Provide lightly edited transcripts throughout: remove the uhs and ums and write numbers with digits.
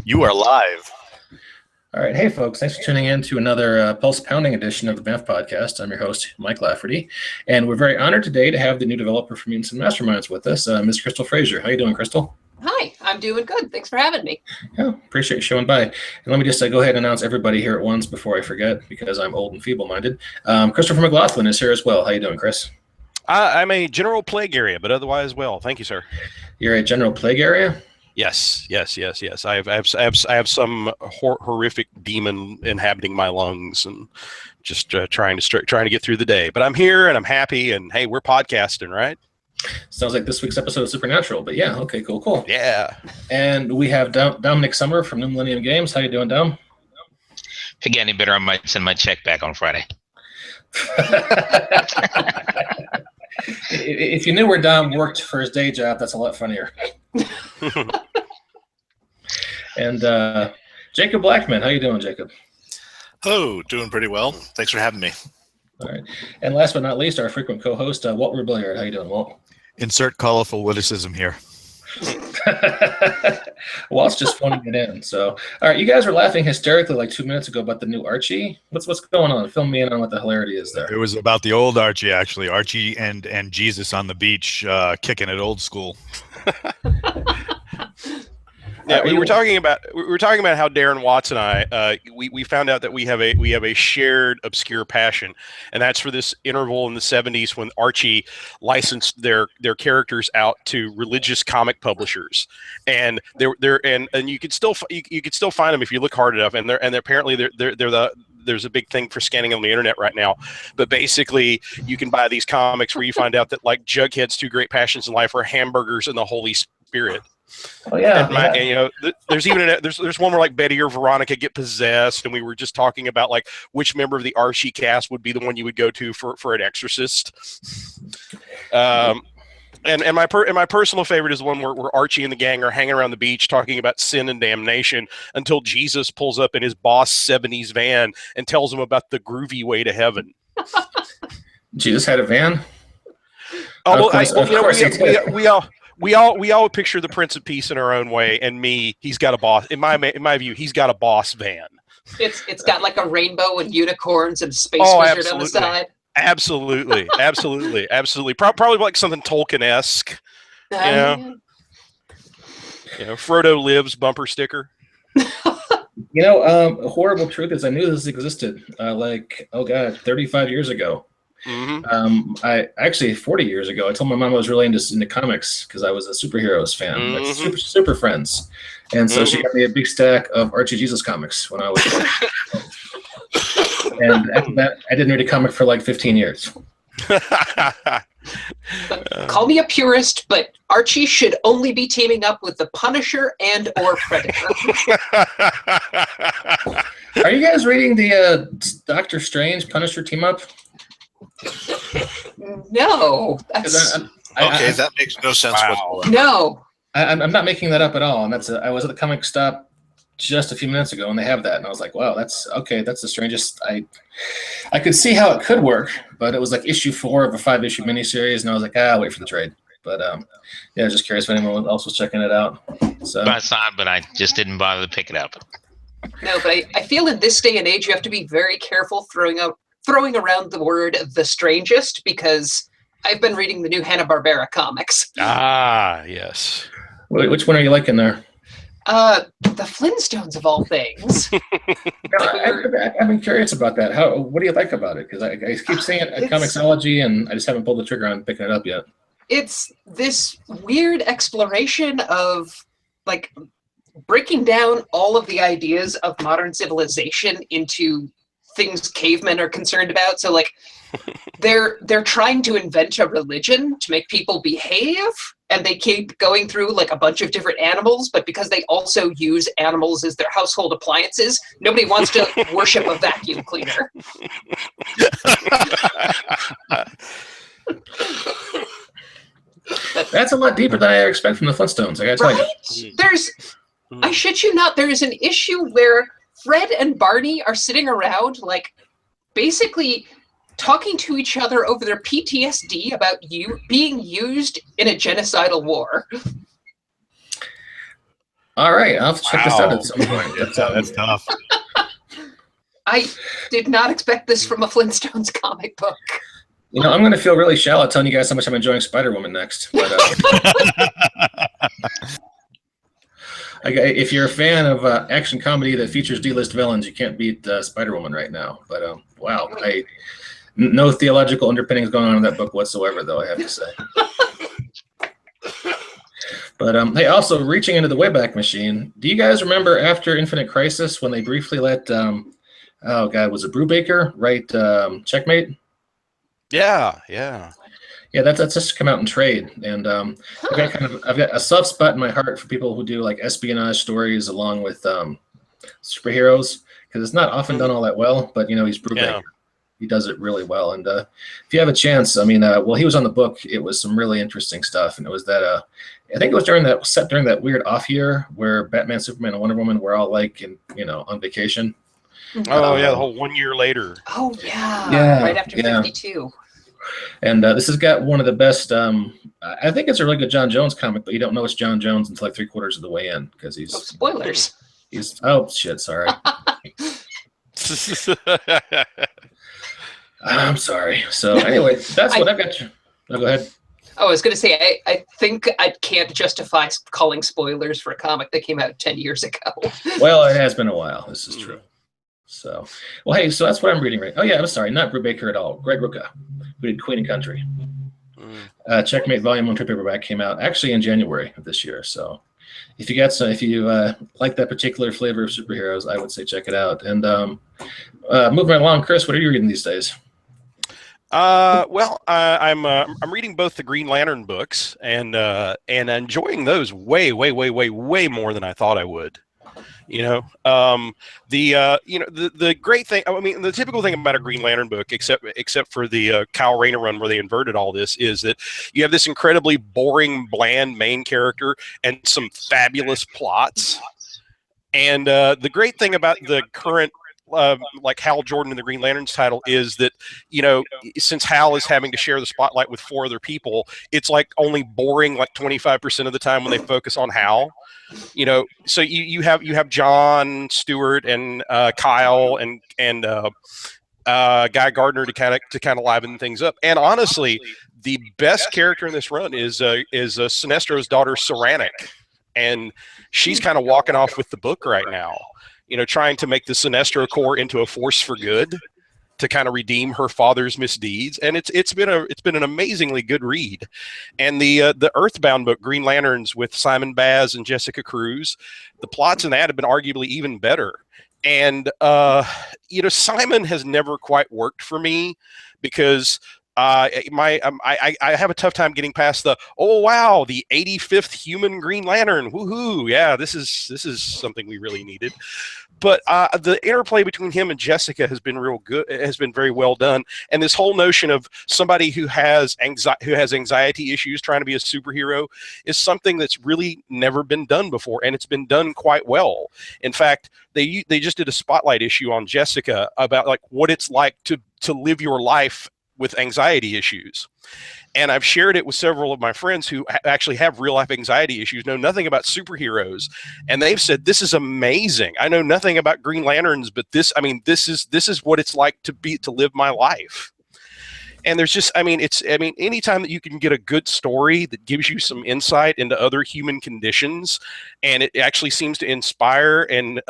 You are live. All right. Hey, folks. Thanks for tuning in to another Pulse Pounding edition of the Banff Podcast. I'm your host, Mike Lafferty, and we're very honored today to have the new developer for Mutants and Masterminds with us, Ms. Crystal Frasier. How you doing, Crystal? Hi, I'm doing good. Thanks for having me. Yeah, appreciate you showing by. And let me just go ahead and announce everybody here at once before I forget, because I'm old and feeble-minded. Christopher McLaughlin is here as well. How you doing, Chris? I'm a general plague area, but otherwise well. Thank you, sir. You're a general plague area? Yes. I have some horrific demon inhabiting my lungs, and just trying to get through the day. But I'm here and I'm happy, and hey, we're podcasting, right? Sounds like this week's episode of Supernatural. But yeah, okay, cool. Yeah. And we have Dominic Summer from New Millennium Games. How you doing, Dom? If it get any better, I might send my check back on Friday. If you knew where Dom worked for his day job, that's a lot funnier. And Jacob Blackman, how you doing, Jacob? Oh, doing pretty well. Thanks for having me. All right. And last but not least, our frequent co-host, Walt Rebelliard. How you doing, Walt? Insert colorful witticism here. Walt's just phoning it in. So, all right, you guys were laughing hysterically like 2 minutes ago about the new Archie. What's going on? Fill me in on what the hilarity is there. It was about the old Archie, actually. Archie and Jesus on the beach, kicking it old school. Yeah, we were talking about how Darren Watts and I we found out that we have a shared obscure passion, and that's for this interval in the 70s when Archie licensed their characters out to religious comic publishers, and and you could still find them if you look hard enough, and there's a big thing for scanning on the internet right now. But basically, you can buy these comics where you find out that, like, Jughead's two great passions in life are hamburgers and the Holy Spirit. Oh yeah, and, there's even there's one where, like, Betty or Veronica get possessed, and we were just talking about, like, which member of the Archie cast would be the one you would go to for an exorcist. And my personal favorite is the one where Archie and the gang are hanging around the beach talking about sin and damnation until Jesus pulls up in his Boss 70s van and tells them about the groovy way to heaven. Jesus had a van? Oh, well, we all picture the Prince of Peace in our own way, and he's got a boss. In my view, he's got a boss van. It's got like a rainbow and unicorns and a space wizard on the side. Absolutely. Probably like something Tolkien-esque. Frodo lives bumper sticker. A horrible truth is I knew this existed 35 years ago. Mm-hmm. I actually 40 years ago, I told my mom I was really into comics because I was a superheroes fan, Mm-hmm. like super friends, and so she got me a big stack of Archie Jesus comics when I was and after that, I didn't read a comic for like 15 years. Call me a purist, but Archie should only be teaming up with the Punisher and or Predator. Are you guys reading the Doctor Strange Punisher team up? No, that makes no sense. Wow. No. I'm not making that up at all, and I was at the comic stop just a few minutes ago, and they have that, and I was like, wow, that's the strangest. I could see how it could work, but it was like issue 4 of a 5-issue miniseries, and I was like, I'll wait for the trade. But yeah, just curious if anyone else was checking it out. So I saw it, but I just didn't bother to pick it up. No, but I feel in this day and age, you have to be very careful throwing around the word "the strangest," because I've been reading the new Hanna-Barbera comics. Ah, yes. Which one are you liking there? The Flintstones, of all things. I've been curious about that. What do you like about it? Because I keep seeing it at Comixology, and I just haven't pulled the trigger on picking it up yet. It's this weird exploration of, like, breaking down all of the ideas of modern civilization into things cavemen are concerned about. So, like, they're trying to invent a religion to make people behave, and they keep going through like a bunch of different animals, but because they also use animals as their household appliances, nobody wants to worship a vacuum cleaner. That's a lot deeper than I expect from the Flintstones, I gotta tell you. I shit you not, there is an issue where Fred and Barney are sitting around, like, basically talking to each other over their PTSD about being used in a genocidal war. All right, I'll have to check this out at some point. That's tough. I did not expect this from a Flintstones comic book. You know, I'm going to feel really shallow telling you guys how much I'm enjoying Spider-Woman next. But if you're a fan of action comedy that features D-list villains, you can't beat Spider-Woman right now. But wow, no theological underpinnings going on in that book whatsoever, though, I have to say. But hey, also reaching into the Wayback Machine, do you guys remember after Infinite Crisis when they briefly let, oh God, was it Brubaker write Checkmate? Yeah. Yeah, that's just come out in trade, and I've got a soft spot in my heart for people who do like espionage stories along with superheroes, because it's not often done all that well. But you know, he's Brubaker. Yeah. He does it really well, and if you have a chance, I mean, well, he was on the book. It was some really interesting stuff, and it was that I think it was during that weird off year where Batman, Superman, and Wonder Woman were all like on vacation. Oh yeah, the whole 1 year later. Oh yeah, right after 52. And this has got one of the best. I think it's a really good John Jones comic, but you don't know it's John Jones until like 3/4 of the way in because he's spoilers. Oh shit, sorry. I'm sorry. So anyway, that's what I've got. No, go ahead. Oh, I was going to say, I think I can't justify calling spoilers for a comic that came out 10 years ago. Well, it has been a while. This is true. So, well, hey, so that's what I'm reading right. Oh yeah, I'm sorry, not Brubaker at all. Greg Rucka, who did Queen and Country. Checkmate Volume 1 trade paperback came out actually in January of this year. So, if you like that particular flavor of superheroes, I would say check it out. And moving along, Chris, what are you reading these days? Well, I'm reading both the Green Lantern books and enjoying those way more than I thought I would. The great thing, I mean, the typical thing about a Green Lantern book, except for the Kyle Rayner run where they inverted all this, is that you have this incredibly boring, bland main character and some fabulous plots. And the great thing about the current like Hal Jordan in the Green Lanterns title is that, since Hal is having to share the spotlight with 4 other people, it's like only boring like 25% of the time when they focus on Hal. So you have John Stewart and Kyle and Guy Gardner to kind of liven things up. And honestly, the best character in this run is Sinestro's daughter Saranic, and she's kind of walking off with the book right now. Trying to make the Sinestro Corps into a force for good to kind of redeem her father's misdeeds, and it's been an amazingly good read. And the Earthbound book, Green Lanterns, with Simon Baz and Jessica Cruz, the plots in that have been arguably even better. And Simon has never quite worked for me because I have a tough time getting past the the 85th human Green Lantern, woohoo, yeah, this is something we really needed. But the interplay between him and Jessica has been real good. It has been very well done. And this whole notion of somebody who has anxiety issues trying to be a superhero is something that's really never been done before, and it's been done quite well. In fact, they just did a spotlight issue on Jessica about like what it's like to live your life with anxiety issues. And I've shared it with several of my friends who actually have real life anxiety issues, know nothing about superheroes. And they've said, this is amazing. I know nothing about Green Lanterns, but this is what it's like to live my life. And there's just, anytime that you can get a good story that gives you some insight into other human conditions, and it actually seems to inspire and,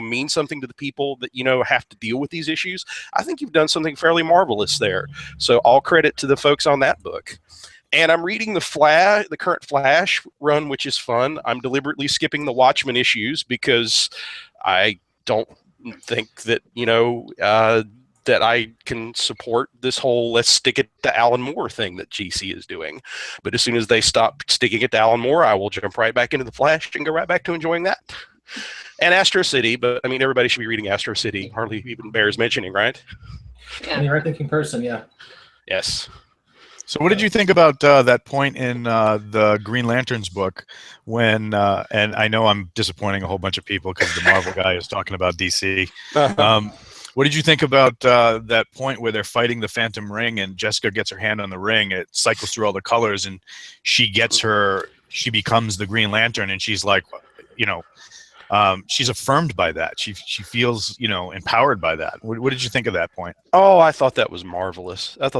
mean something to the people that, have to deal with these issues, I think you've done something fairly marvelous there. So all credit to the folks on that book. And I'm reading the current Flash run, which is fun. I'm deliberately skipping the Watchmen issues because I don't think that, that I can support this whole let's stick it to Alan Moore thing that GC is doing. But as soon as they stop sticking it to Alan Moore, I will jump right back into the Flash and go right back to enjoying that. And Astro City, but everybody should be reading Astro City. Hardly even bears mentioning, right? Yeah. You're a thinking person, yeah. Yes. So what did you think about that point in the Green Lanterns book when, and I know I'm disappointing a whole bunch of people because the Marvel guy is talking about DC. What did you think about that point where they're fighting the Phantom Ring and Jessica gets her hand on the ring? It cycles through all the colors and she becomes the Green Lantern, and she's like, she's affirmed by that. She feels, empowered by that. What did you think of that point? Oh, I thought that was marvelous. God,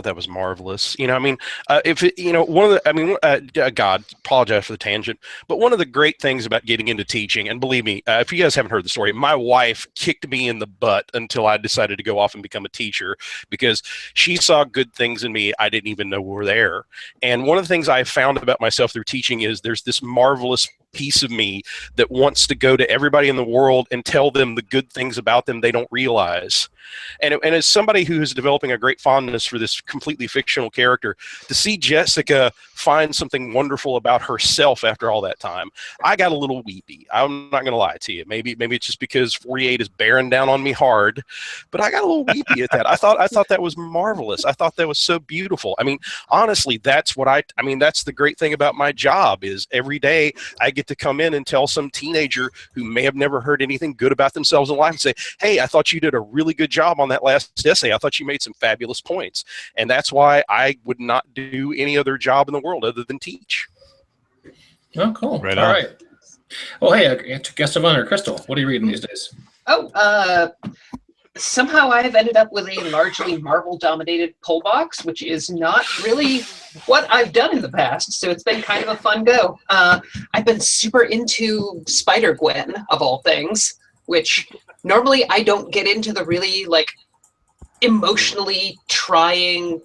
apologize for the tangent, but one of the great things about getting into teaching, and believe me, if you guys haven't heard the story, my wife kicked me in the butt until I decided to go off and become a teacher because she saw good things in me I didn't even know were there. And one of the things I found about myself through teaching is there's this marvelous piece of me that wants to go to everybody in the world and tell them the good things about them they don't realize. And as somebody who is developing a great fondness for this completely fictional character, to see Jessica find something wonderful about herself after all that time, I got a little weepy. I'm not going to lie to you. Maybe it's just because 48 is bearing down on me hard, but I got a little weepy at that. I thought that was marvelous. I thought that was so beautiful. I mean, honestly, that's the great thing about my job is every day I get to come in and tell some teenager who may have never heard anything good about themselves in life and say, hey, I thought you did a really good job on that last essay. I thought you made some fabulous points. And that's why I would not do any other job in the world other than teach. Oh, cool. Right All on. right. Well, hey, guest of honor, Crystal, what are you reading these days? Somehow I've ended up with a largely Marvel-dominated pull box, which is not really what I've done in the past, so it's been kind of a fun go. I've been super into Spider-Gwen, of all things, which normally I don't get into the really, emotionally trying,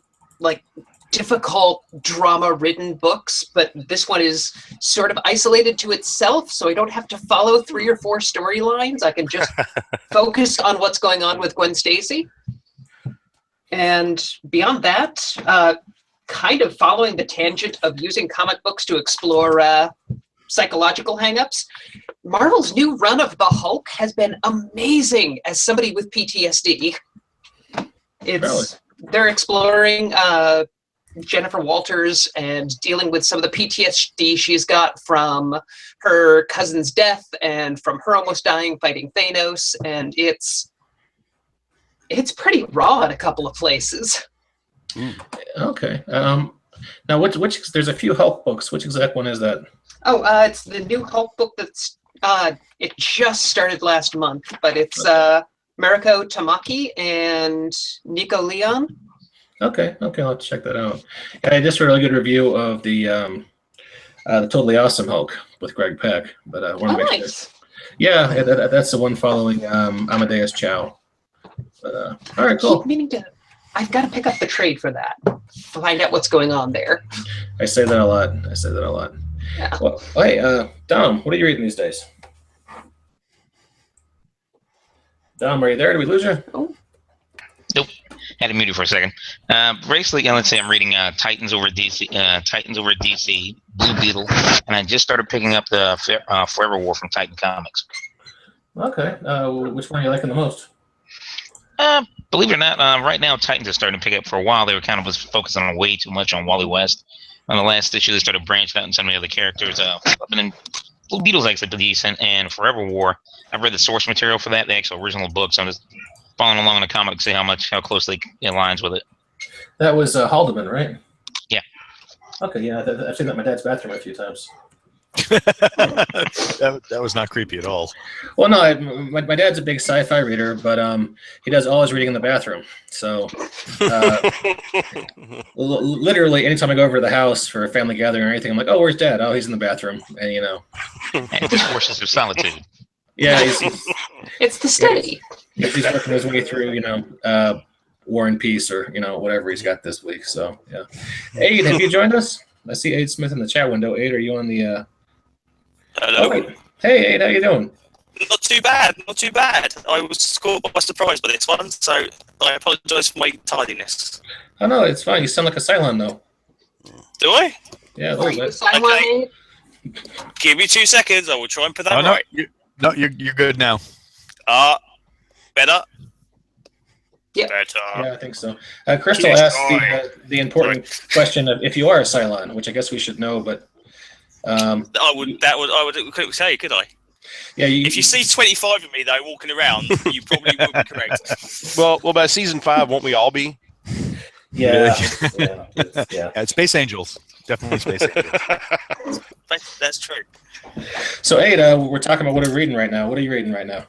difficult, drama-ridden books, but this one is sort of isolated to itself, so I don't have to follow 3 or 4 storylines. I can just focus on what's going on with Gwen Stacy. And beyond that, kind of following the tangent of using comic books to explore psychological hangups, Marvel's new run of the Hulk has been amazing as somebody with PTSD. They're exploring Jennifer Walters and dealing with some of the PTSD she's got from her cousin's death and from her almost dying fighting Thanos, and it's pretty raw in a couple of places. Okay. Now, which there's a few Hulk books. Which exact one is that? Oh, it's the new Hulk book that's it just started last month, but it's Mariko Tamaki and Nico Leon. Okay, I'll have to check that out. Yeah, I just read a really good review of the Totally Awesome Hulk with Greg Peck, but I want to make sure. Yeah, that's the one following Amadeus Chow. But, all right, cool. I keep meaning to. I've got to pick up the trade for that. Find out what's going on there. I say that a lot. Yeah. Well, hey, Dom, what are you reading these days? Dom, are you there? Did we lose you? Oh. Nope. Had to mute it for a second. Basically, let's say I'm reading Titans over DC, Blue Beetle, and I just started picking up the Forever War from Titan Comics. Okay. Which one are you liking the most? Believe it or not, right now Titans are starting to pick up. For a while, they were kind of was focusing on way too much on Wally West. On the last issue, they started branching out in some of the other characters. Blue Beetle's actually decent, and Forever War, I've read the source material for that, the actual original book, so I'm just following along in the comic to see how closely it aligns with it. That was Haldeman, right? Yeah. Okay, yeah, I've seen that in my dad's bathroom a few times. that was not creepy at all. Well, no, my dad's a big sci-fi reader, but he does all his reading in the bathroom. So literally, anytime I go over to the house for a family gathering or anything, I'm like, "Oh, where's Dad? Oh, he's in the bathroom," and And just forces of solitude. Yeah, it's the study. He's working his way through, War and Peace or whatever he's got this week. So yeah, Aid, have you joined us? I see Aid Smith in the chat window. Aid, are you on the? Hello. Oh, hey, Aid, how you doing? Not too bad. I was caught by surprise by this one, so I apologise for my tardiness. Oh no, it's fine. You sound like a Cylon though. Do I? Yeah, a little bit. Okay. Give me 2 seconds. I will try and put that right. No, you're good now. Better. Yep. Better. Yeah, I think so. Crystal asked the important question of if you are a Cylon, which I guess we should know, but I couldn't say, could I? Yeah. If you see 25 of me though walking around, you probably will be correct. Well, by season 5, won't we all be? Yeah. Really? Yeah, it's Space Angels. Definitely Space Angels. That's true. So, Ada, we're talking about what we're reading right now. What are you reading right now?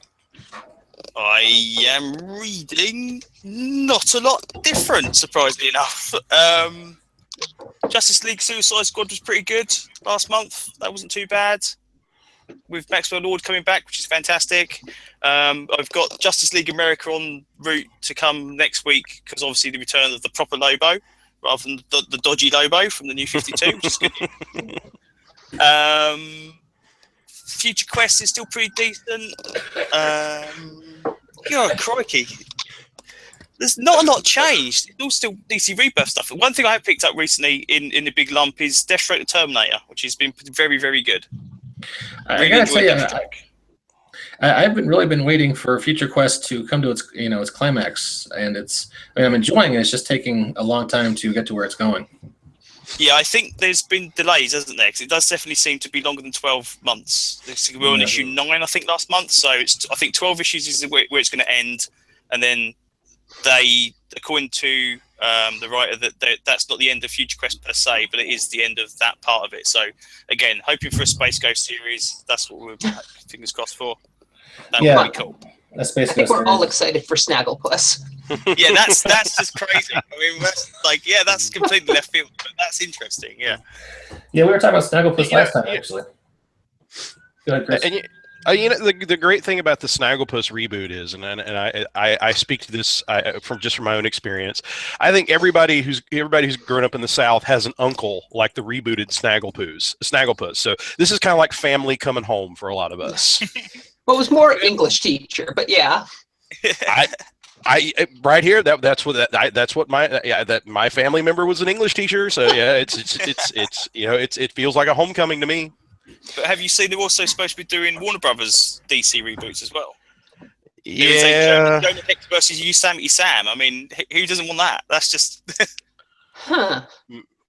I am reading not a lot different, surprisingly enough. Justice League Suicide Squad was pretty good last month. That wasn't too bad. With Maxwell Lord coming back, which is fantastic. I've got Justice League America en route to come next week, because obviously the return of the proper Lobo rather than the dodgy Lobo from the New 52, which is good. Future Quest is still pretty decent. Crikey. There's not a lot changed. It's all still DC Rebirth stuff. One thing I have picked up recently in the big lump is Deathstroke the Terminator, which has been very, very good. I gotta tell you, I've really been waiting for Future Quest to come to its climax, and I'm enjoying it. It's just taking a long time to get to where it's going. Yeah, I think there's been delays, hasn't there? Because it does definitely seem to be longer than 12 months. We're on issue 9, I think, last month. So I think 12 issues is where it's going to end, and then they, according to the writer, that's not the end of Future Quest per se, but it is the end of that part of it. So again, hoping for a Space Ghost series. That's what we're fingers crossed for. That would be cool. I think we're all excited for Snagglepuss. Yeah, that's just crazy. I mean, that's completely left field, but that's interesting. Yeah. Yeah, we were talking about Snagglepuss last time, actually. Go ahead, Chris. And the great thing about the Snagglepuss reboot is, and I speak to this from my own experience. I think everybody who's grown up in the South has an uncle like the rebooted Snagglepuss. So this is kind of like family coming home for a lot of us. Well, it was more English teacher, but yeah. I right here that's what my family member was an English teacher. So yeah, it feels like a homecoming to me. But have you seen they're also supposed to be doing Warner Brothers DC reboots as well? Yeah. Jonah Hex versus Yosemite Sam. I mean, who doesn't want that? That's just.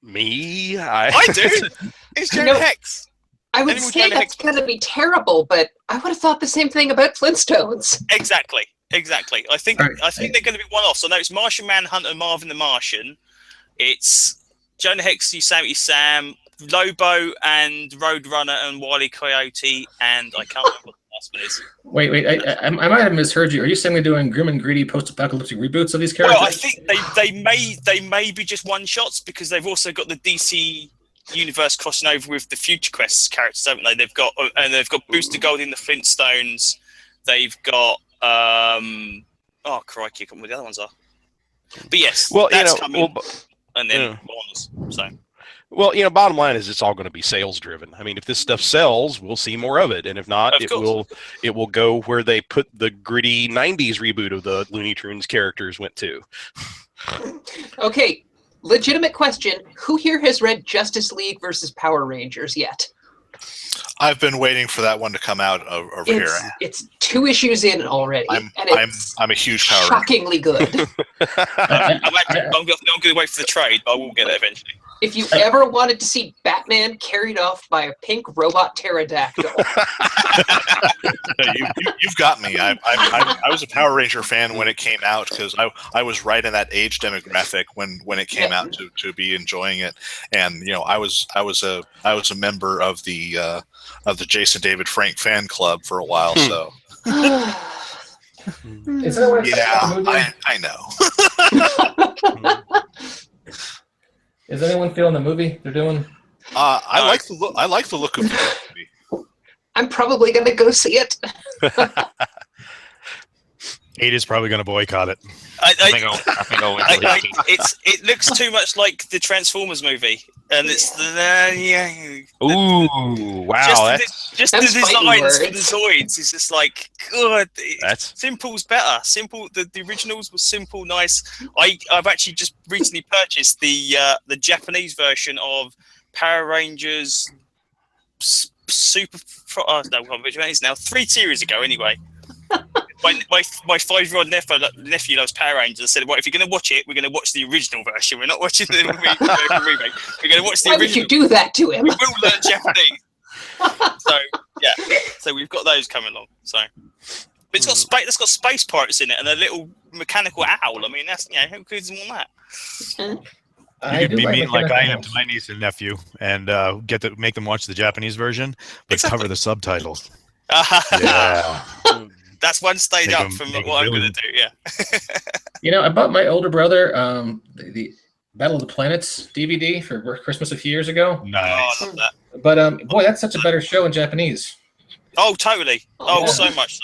Me? I do. It's Jonah Hex. I would say that's going to be terrible, but I would have thought the same thing about Flintstones. Exactly. I think they're going to be one-offs. I know it's Martian Manhunter, Marvin the Martian. It's Jonah Hex, Yosemite Sam, Lobo, and Roadrunner, and Wile E. Coyote, and I can't remember what the last one is. Wait! I might have misheard you. Are you saying they're doing grim and greedy post-apocalyptic reboots of these characters? Well, I think they may be just one-shots, because they've also got the DC universe crossing over with the Future Quest characters, haven't they? They've got Booster Gold in the Flintstones. They've got oh crikey, I can't remember what the other ones are. But yes, that's coming. And then bonus. So. Well, bottom line is it's all going to be sales driven. I mean, if this stuff sells, we'll see more of it, and if not, it will go where they put the gritty '90s reboot of the Looney Tunes characters went to. Okay, legitimate question: who here has read Justice League versus Power Rangers yet? I've been waiting for that one to come out over here. It's 2 issues in already. I'm a huge Power Ranger. Shockingly good. I'm going to wait for the trade, but I will get it eventually. If you ever wanted to see Batman carried off by a pink robot pterodactyl. You've got me. I was a Power Ranger fan when it came out, because I was right in that age demographic when it came out to be enjoying it, and I was a member of the Jason David Frank fan club for a while. So I know. Is anyone feeling the movie they're doing? I like the look of the movie. I'm probably going to go see it. Ada's probably going to boycott it. I think I'll wait till it looks too much like the Transformers movie, and it's Ooh, wow! Just the designs for the Zoids. It's just like, God, simple's better. Simple. The originals were simple, nice. I've actually just recently purchased the Japanese version of Power Rangers Super. No, which one is now 3 series ago anyway. My 5-year-old nephew loves Power Rangers. I said, "Well, if you're going to watch it, we're going to watch the original version. We're not watching the remake. We're going to watch the original." Why would you do that to him? We will learn Japanese. So yeah, so we've got those coming along. So, but it's got space pirates in it and a little mechanical owl. I mean, that's who doesn't want that? You could be mean like I am to my niece and nephew, and make them watch the Japanese version, but cover the subtitles. Yeah. That's one stage up from what I'm going to do. Yeah. I bought my older brother the Battle of the Planets DVD for Christmas a few years ago. Nice. Oh, I love that. But boy, that's such a better show in Japanese. Oh, totally. Oh, so much so.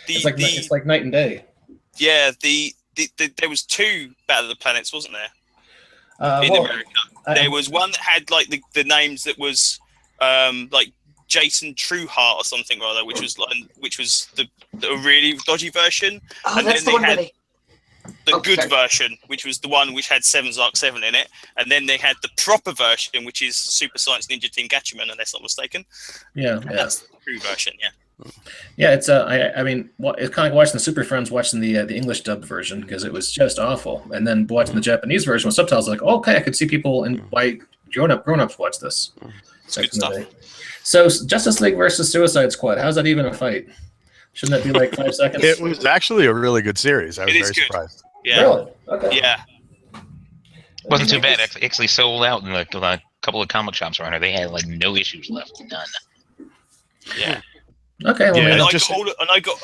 It's like night and day. Yeah. There was 2 Battle of the Planets, wasn't there? In America, there was one that had like the names that was like Jason Trueheart or something or other, which was the really dodgy version. Oh, and that's then the one had where the good version, which was the one which had 7's Arc 7 in it, and then they had the proper version, which is Super Science Ninja Team Gatchaman, unless I'm mistaken. Yeah, that's the true version. Yeah, it's I mean, it's kind of like watching the Super Friends watching the English dubbed version because it was just awful, and then watching the Japanese version with subtitles, like, okay, I could see people and why grown-ups watch this. It's good stuff. So, Justice League versus Suicide Squad, how's that even a fight? Shouldn't that be like 5 seconds? It was actually a really good series. I was very surprised. Yeah. Really? Okay. Yeah. Wasn't too bad. Actually sold out in a couple of comic shops around here. They had like no issues left. None. Yeah. Okay. Well, and I got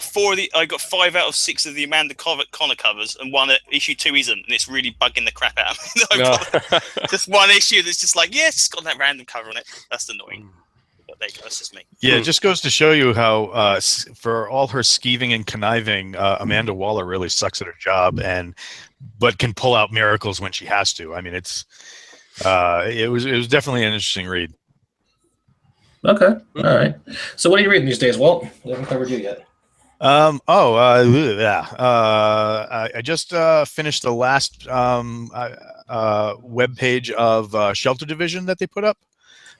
5 out of 6 of the Amanda Connor covers, and one issue 2 isn't, and it's really bugging the crap out of me. Just one issue that's just like, it's got that random cover on it. That's annoying. But there you go. That's just me. Yeah, it just goes to show you how, for all her skeeving and conniving, Amanda Waller really sucks at her job, but can pull out miracles when she has to. I mean, it was definitely an interesting read. Okay. All right. So what are you reading these days, Walt? We haven't covered you yet. I just finished the last web page of Shelter Division that they put up.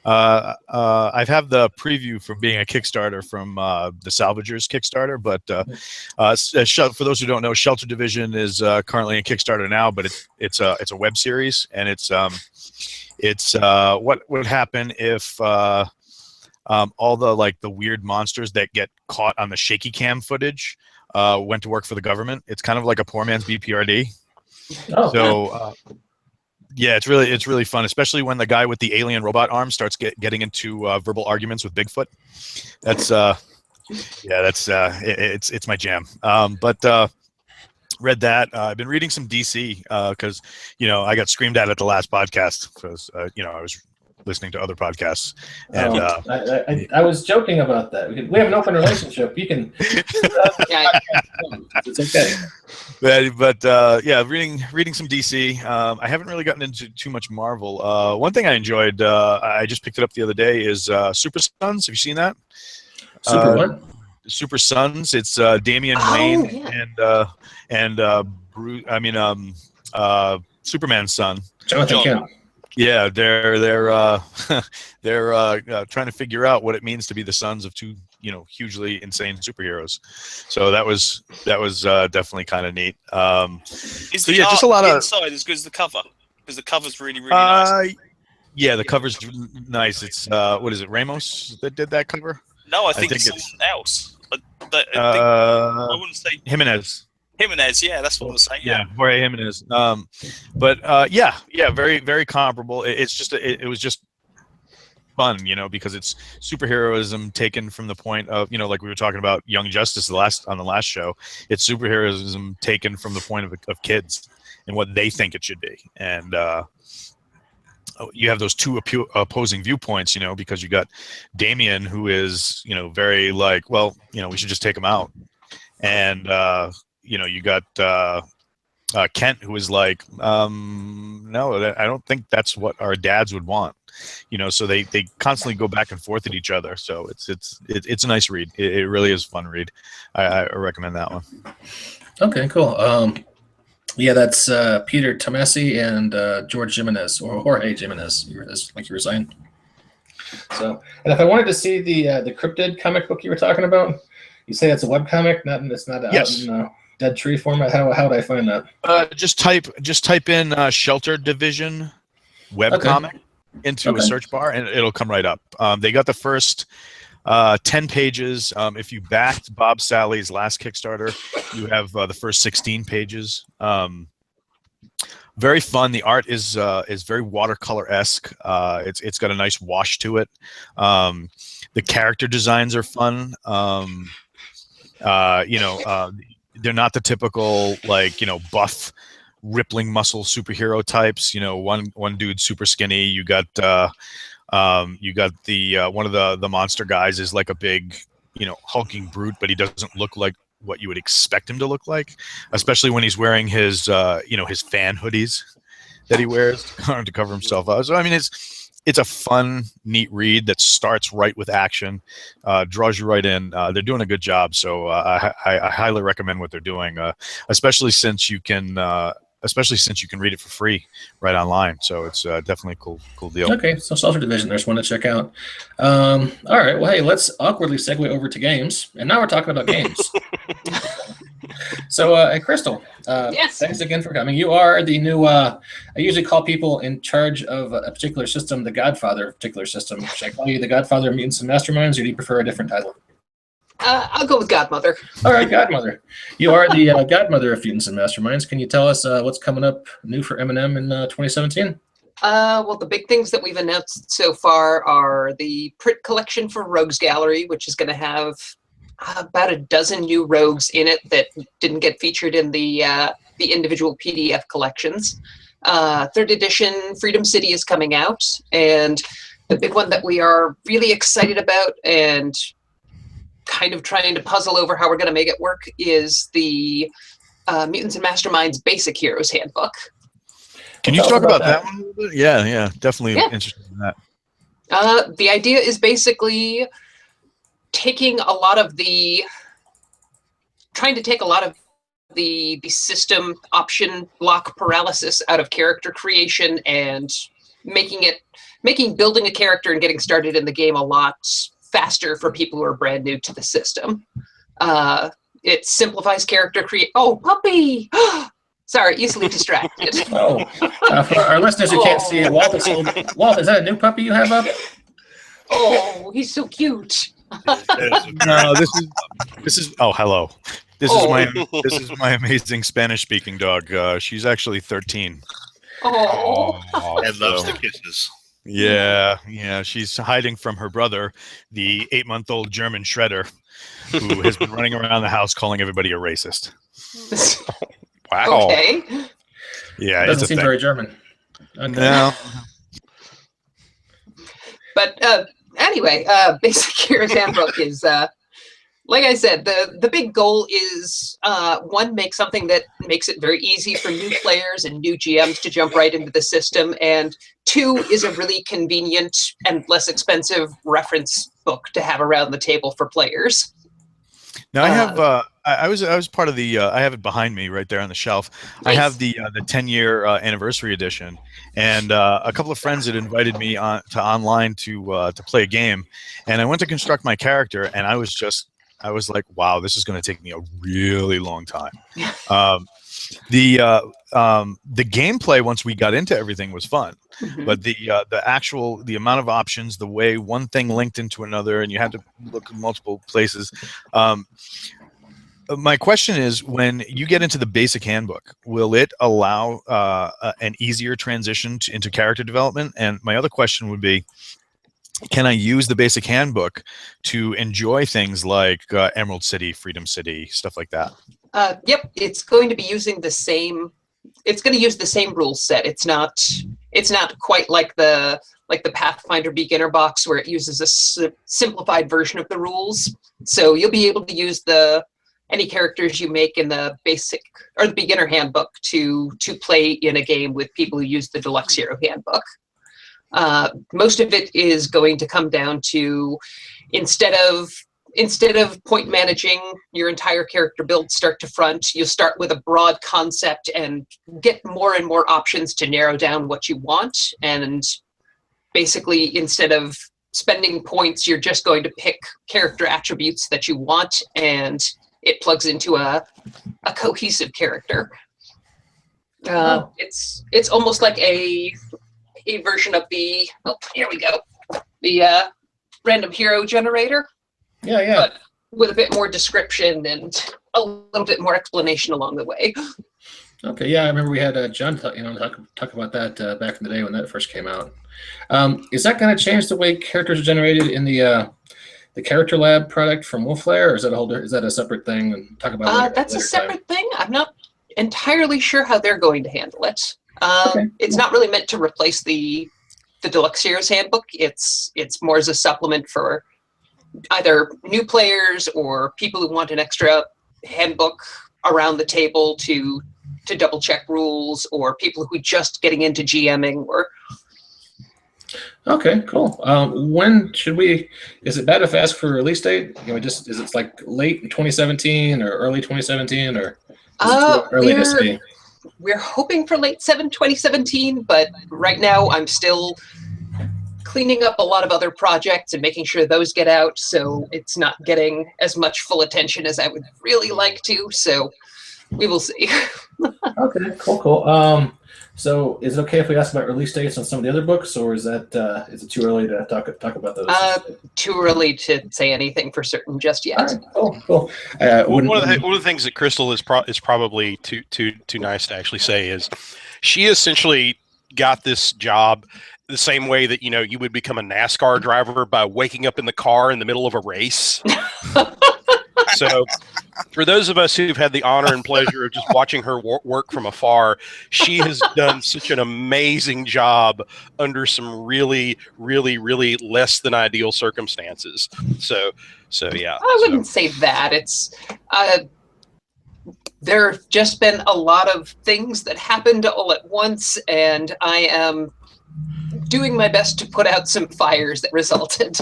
I have the preview from being a Kickstarter from the Salvagers Kickstarter, but for those who don't know, Shelter Division is currently in Kickstarter now, but it's a web series, and it's what would happen if all the weird monsters that get caught on the shaky cam footage went to work for the government. It's kind of like a poor man's BPRD. Oh, so yeah, it's really fun, especially when the guy with the alien robot arm starts getting into verbal arguments with Bigfoot. It's my jam. But read that. I've been reading some DC because I got screamed at the last podcast because I was listening to other podcasts. And I was joking about that. We have an open relationship. You can. It's okay. But reading some DC. I haven't really gotten into too much Marvel. One thing I enjoyed, I just picked it up the other day, is Super Sons. Have you seen that? Super what? Super Sons. It's Damian Wayne and Bruce. Superman's son. Jonathan Kent. Yeah, they're trying to figure out what it means to be the sons of two hugely insane superheroes. So that was definitely kind of neat. Is the art just a lot inside as good as the cover? Because the cover's really nice. Yeah, the cover's nice. It's what is it, Ramos that did that cover? No, I think it's someone else. I wouldn't say Jimenez. Jimenez, yeah, that's what I was saying. Yeah, Jorge Jimenez. But very, very comparable. It was just fun, because it's superheroism taken from the point of, like we were talking about Young Justice on the last show. It's superheroism taken from the point of kids and what they think it should be. And you have those two opposing viewpoints, because you got Damian, who is, very like, well, we should just take him out. And, you got Kent, who is like, no, I don't think that's what our dads would want. So they constantly go back and forth at each other. So it's a nice read. It really is a fun read. I recommend that one. Okay, cool. That's Peter Tomasi and George Jimenez, or Jorge Jimenez, like you were saying. So, and if I wanted to see the Cryptid comic book you were talking about, you say it's a webcomic, it's not yes. out in Dead Tree format. How would I find that? Just type in Shelter Division webcomic into a search bar, and it'll come right up. They got the first 10 pages. If you backed Bob Sally's last Kickstarter, you have the first 16 pages. very fun. The art is very watercolor-esque. It's got a nice wash to it. The character designs are fun. They're not the typical buff, rippling muscle superhero types. One dude's super skinny. You got the one of the monster guys is like a big hulking brute, but he doesn't look like what you would expect him to look like, especially when he's wearing his his fan hoodies that he wears to cover himself up. So I mean, it's a fun, neat read that starts right with action, draws you right in. They're doing a good job, so I highly recommend what they're doing, especially since you can read it for free right online. So it's definitely a cool deal. Okay, so Social Division, there's one to check out. All right, well, hey, let's awkwardly segue over to games, and now we're talking about games. So, hey, Crystal, yes. Thanks again for coming. You are the new, I usually call people in charge of a particular system the godfather of a particular system. Should I call you the godfather of Mutants and Masterminds, or do you prefer a different title? I'll go with Godmother. All right, Godmother. You are the godmother of Mutants and Masterminds. Can you tell us what's coming up new for M&M in 2017? Well, the big things that we've announced so far are the print collection for Rogues Gallery, which is going to have about a dozen new rogues in it that didn't get featured in the individual PDF collections. Third edition Freedom City is coming out, and the big one that we are really excited about and kind of trying to puzzle over how we're going to make it work is the Mutants and Masterminds Basic Heroes Handbook. Can you talk about that one a little bit? Yeah, definitely interested in that. The idea is basically trying to take a lot of the system option block paralysis out of character creation and making building a character and getting started in the game a lot faster for people who are brand new to the system. It simplifies character Oh, puppy! Sorry, easily distracted. For our listeners who can't see it, Walt, is that a new puppy you have up? Oh, he's so cute. No, this is. Oh, hello. This is my amazing Spanish-speaking dog. She's actually 13. Oh, and loves the kisses. Yeah. She's hiding from her brother, the 8-month-old German shredder, who has been running around the house calling everybody a racist. Wow. Okay. Yeah, doesn't seem very German. Okay. No. But anyway, Basic Heroes Handbook is, like I said, the big goal is, one, make something that makes it very easy for new players and new GMs to jump right into the system, and two, is a really convenient and less expensive reference book to have around the table for players. Now I have I was part of the I have it behind me right there on the shelf. Nice. I have the 10-year anniversary edition, and a couple of friends had invited me to online to play a game, and I went to construct my character, and I was like, wow, this is going to take me a really long time. The gameplay, once we got into everything, was fun, but the amount of options, the way one thing linked into another, and you had to look at multiple places. My question is, when you get into the basic handbook, will it allow an easier transition into character development? And my other question would be, can I use the basic handbook to enjoy things like Emerald City, Freedom City, stuff like that? Yep, it's going to be using the same. It's going to use the same rule set. It's not quite like the Pathfinder beginner box where it uses a simplified version of the rules. So you'll be able to use any characters you make in the basic or the beginner handbook to play in a game with people who use the Deluxe Hero handbook. Most of it is going to come down to instead of point managing your entire character build start to front, you start with a broad concept and get more and more options to narrow down what you want. And basically, instead of spending points, you're just going to pick character attributes that you want, and it plugs into a cohesive character. It's almost like a version of the random hero generator. Yeah. But with a bit more description and a little bit more explanation along the way. Okay, yeah, I remember we had John, talk about that back in the day when that first came out. Is that going to change the way characters are generated in the Character Lab product from Wolflair, or is that is that a separate thing? And talk about it that's a later separate thing. I'm not entirely sure how they're going to handle it. Okay, it's not really meant to replace the Deluxe Heroes Handbook. It's more as a supplement for either new players or people who want an extra handbook around the table to double check rules, or people who just getting into GMing. Or okay, cool. When should we? Is it bad if I ask for a release date? Is it like late 2017 or early 2017, or is it too early to see? We're hoping for late 2017, but right now I'm still cleaning up a lot of other projects and making sure those get out, so it's not getting as much full attention as I would really like to. So we will see. Okay, cool. So is it okay if we ask about release dates on some of the other books, or is it too early to talk about those? Too early to say anything for certain just yet. All right, cool. One of the things that Crystal is probably too nice to actually say is she essentially got this job the same way that you would become a NASCAR driver, by waking up in the car in the middle of a race. So for those of us who've had the honor and pleasure of just watching her work from afar, she has done such an amazing job under some really, really, really less than ideal circumstances. So yeah. I wouldn't say that. It's there have just been a lot of things that happened all at once, and I am doing my best to put out some fires that resulted.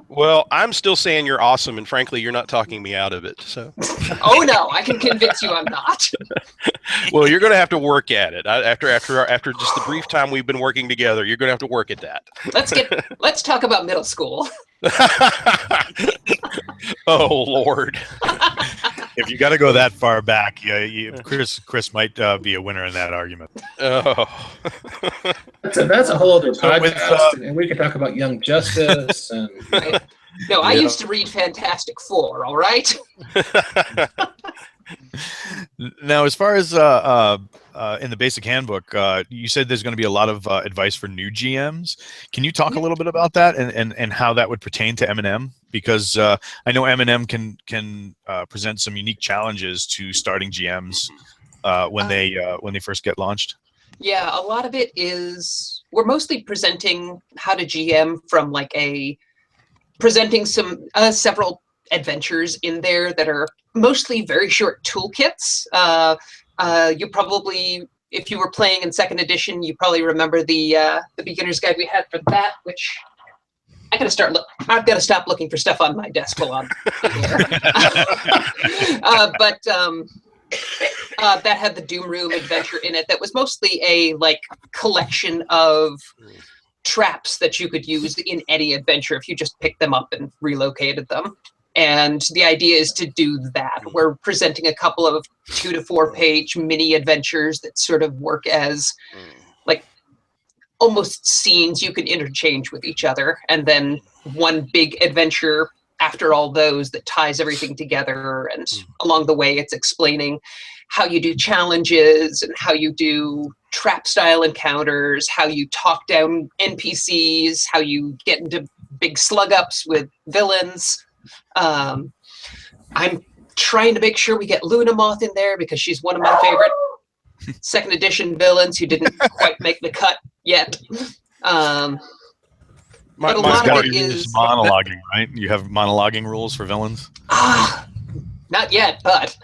Well, I'm still saying you're awesome, and frankly, you're not talking me out of it. So. Oh no, I can convince you I'm not. Well, you're going to have to work at it. After just the brief time we've been working together, you're going to have to work at that. Let's talk about middle school. Oh Lord. If you got to go that far back, Chris might be a winner in that argument. Oh. That's a whole other podcast, and we could talk about Young Justice. And no, I used to read Fantastic Four. All right. Now, as far as in the basic handbook, you said there's going to be a lot of advice for new GMs. Can you talk a little bit about that and how that would pertain to M&M? Because I know M&M can present some unique challenges to starting GMs when they first get launched. Yeah, a lot of it is we're mostly presenting how to GM from presenting some several adventures in there that are mostly very short toolkits. You probably, if you were playing in second edition, you probably remember the beginner's guide we had for that, which I've got to stop looking for stuff on my desk while I'm here. But that had the Doom Room adventure in it. That was mostly a collection of traps that you could use in any adventure if you just picked them up and relocated them. And the idea is to do that. We're presenting a couple of 2 to 4 page mini adventures that sort of work as almost scenes you can interchange with each other. And then one big adventure after all those that ties everything together. And along the way, it's explaining how you do challenges and how you do trap style encounters, how you talk down NPCs, how you get into big slug ups with villains. I'm trying to make sure we get Luna Moth in there because she's one of my favorite second edition villains who didn't quite make the cut yet. But a lot of it is monologuing, right? You have monologuing rules for villains? Not yet, but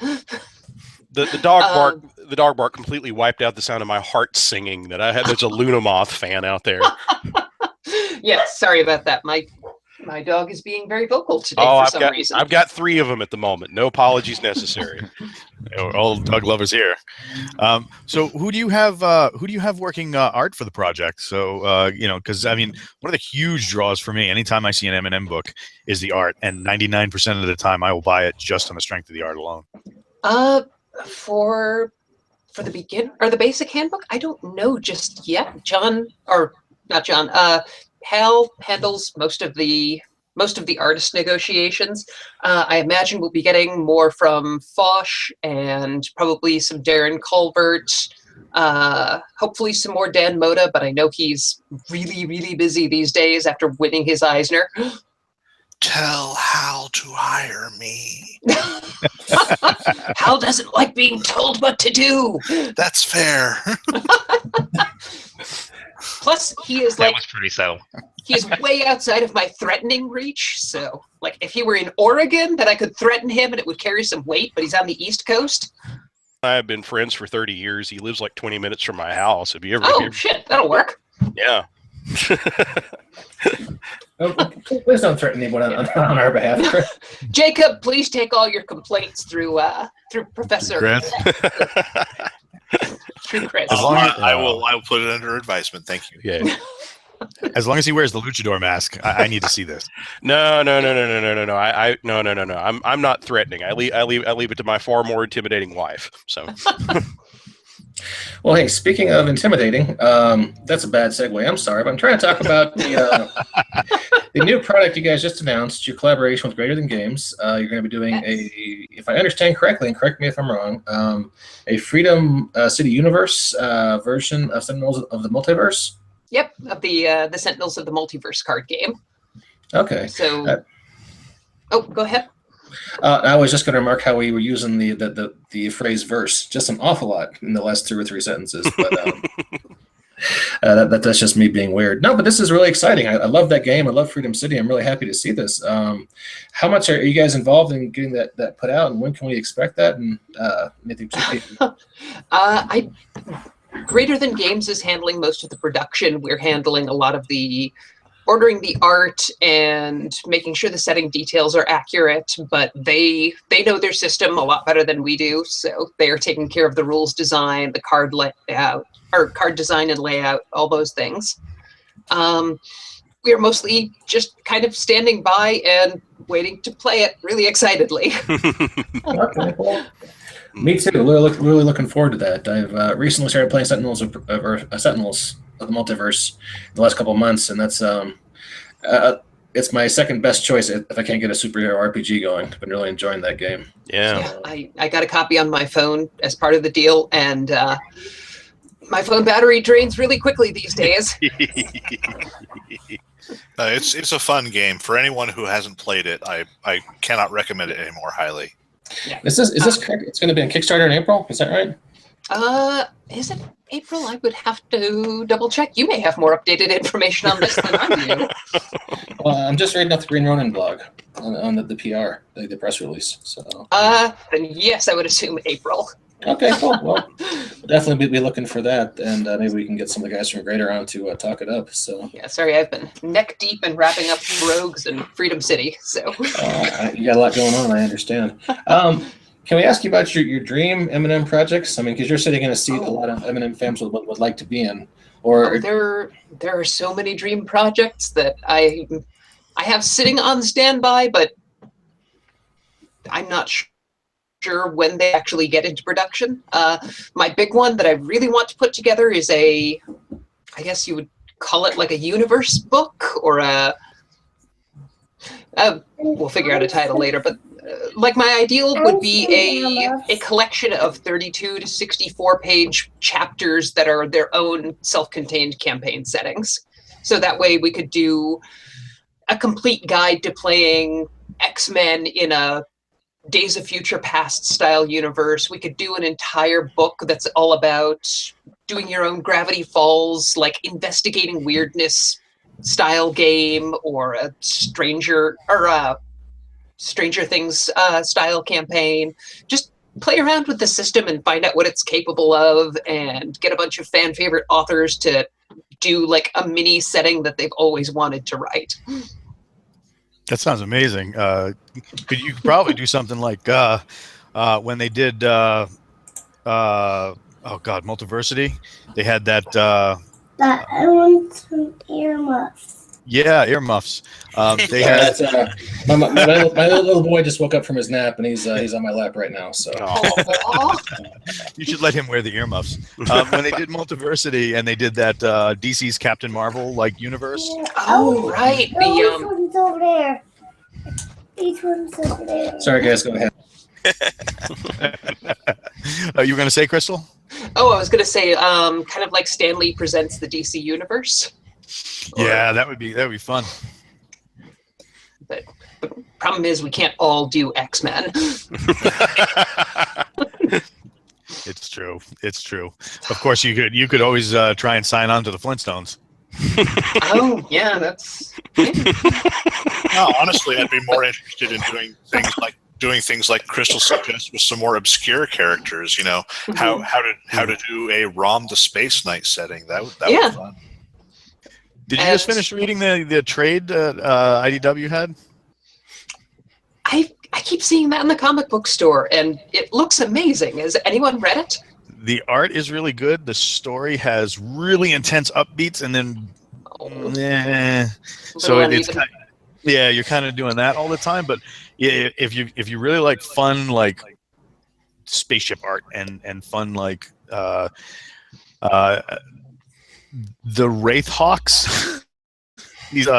the dog bark completely wiped out the sound of my heart singing that I had. There's a Luna Moth fan out there. Yes, sorry about that. My dog is being very vocal today for some reason. I've got 3 of them at the moment. No apologies necessary. All dog lovers here. So who do you have working art for the project? So because one of the huge draws for me anytime I see an M&M book is the art, and 99% of the time I will buy it just on the strength of the art alone. For the beginner or the basic handbook, I don't know just yet. Hal handles most of the most of the artist negotiations. I imagine we'll be getting more from Foch and probably some Darren Culvert. Hopefully some more Dan Moda, but I know he's really, really busy these days after winning his Eisner. Tell Hal to hire me. Hal doesn't like being told what to do. That's fair. Plus, he is That was pretty subtle. he is way outside of my threatening reach. So, like, if he were in Oregon, then I could threaten him and it would carry some weight, but he's on the East Coast. I've been friends for 30 years. He lives like 20 minutes from my house. Have you ever? Oh, shit, that'll work. Yeah. Oh, please don't threaten anyone on our behalf. Jacob, please take all your complaints through Professor Grant. through Chris. I will put it under advisement. Thank you. Yeah. As long as he wears the luchador mask, I need to see this. No. I'm not threatening. I leave it to my far more intimidating wife. So. Well, hey, speaking of intimidating, that's a bad segue. I'm sorry, but I'm trying to talk about the new product you guys just announced, your collaboration with Greater Than Games. You're going to be doing if I understand correctly, and correct me if I'm wrong, a Freedom City Universe version of Sentinels of the Multiverse. Yep, of the Sentinels of the Multiverse card game. Okay. So, go ahead. I was just going to remark how we were using the phrase verse just an awful lot in the last 2 or 3 sentences, but that's just me being weird. No, but this is really exciting. I love that game. I love Freedom City. I'm really happy to see this. How much are you guys involved in getting that put out, and when can we expect that? And Greater Than Games is handling most of the production. We're handling a lot of the ordering the art and making sure the setting details are accurate, but they know their system a lot better than we do, so they are taking care of the rules design, the card layout, or card design and layout, all those things. We are mostly just kind of standing by and waiting to play it really excitedly. Okay, well, me too. Really looking forward to that. I've recently started playing Sentinels of the Multiverse in the last couple of months, and that's it's my second best choice if I can't get a superhero RPG going. I've been really enjoying that game. Yeah. I got a copy on my phone as part of the deal, and my phone battery drains really quickly these days. It's a fun game. For anyone who hasn't played it, I cannot recommend it any more highly. Yeah. Is this correct? It's going to be on Kickstarter in April? Is that right? Is it April? I would have to double check. You may have more updated information on this than I do. Well, I'm just reading off the Green Ronin blog on the PR, the press release. So. Then yes, I would assume April. Okay, cool. Well, definitely be looking for that, and maybe we can get some of the guys from Greater on to talk it up. So. Yeah, sorry, I've been neck deep in wrapping up Rogues and Freedom City. So. You got a lot going on. I understand. Can we ask you about your dream M&M projects? I mean, because you're sitting in a seat a lot of M&M fans would like to be in. Or there are so many dream projects that I have sitting on standby, but I'm not sure when they actually get into production. My big one that I really want to put together is I guess you would call it like a universe book or we'll figure out a title later, but like my ideal would be a collection of 32 to 64 page chapters that are their own self-contained campaign settings. So that way we could do a complete guide to playing X-Men in a Days of Future Past style universe. We could do an entire book that's all about doing your own Gravity Falls, like investigating weirdness style game, or a Stranger Things style campaign. Just play around with the system and find out what it's capable of, and get a bunch of fan favorite authors to do like a mini setting that they've always wanted to write. That sounds amazing. Could you probably do something like when they did Multiversity? They had that. I want some earmuffs. Yeah, earmuffs. They had my little boy just woke up from his nap, and he's on my lap right now. So you should let him wear the earmuffs. When they did Multiversity and they did that DC's Captain Marvel like universe. Oh right, One's over there. Each one's over there. Sorry, guys, go ahead. You were going to say, Crystal? Oh, I was going to say, kind of like Stan Lee presents the DC universe. Yeah, that would be fun. But the problem is we can't all do X-Men. It's true. It's true. Of course, you could always try and sign on to the Flintstones. Oh, yeah, that's... No, honestly, I'd be more interested in doing things like Crystal suggests with some more obscure characters. You know, how to do a ROM the Space Knight setting. That would be fun. Did you just finish reading the trade IDW had? I keep seeing that in the comic book store, and it looks amazing. Has anyone read it? The art is really good. The story has really intense upbeats, and then so it's kind of, you're kind of doing that all the time. But yeah, if you really like fun like spaceship art and fun like the Wraithhawks, these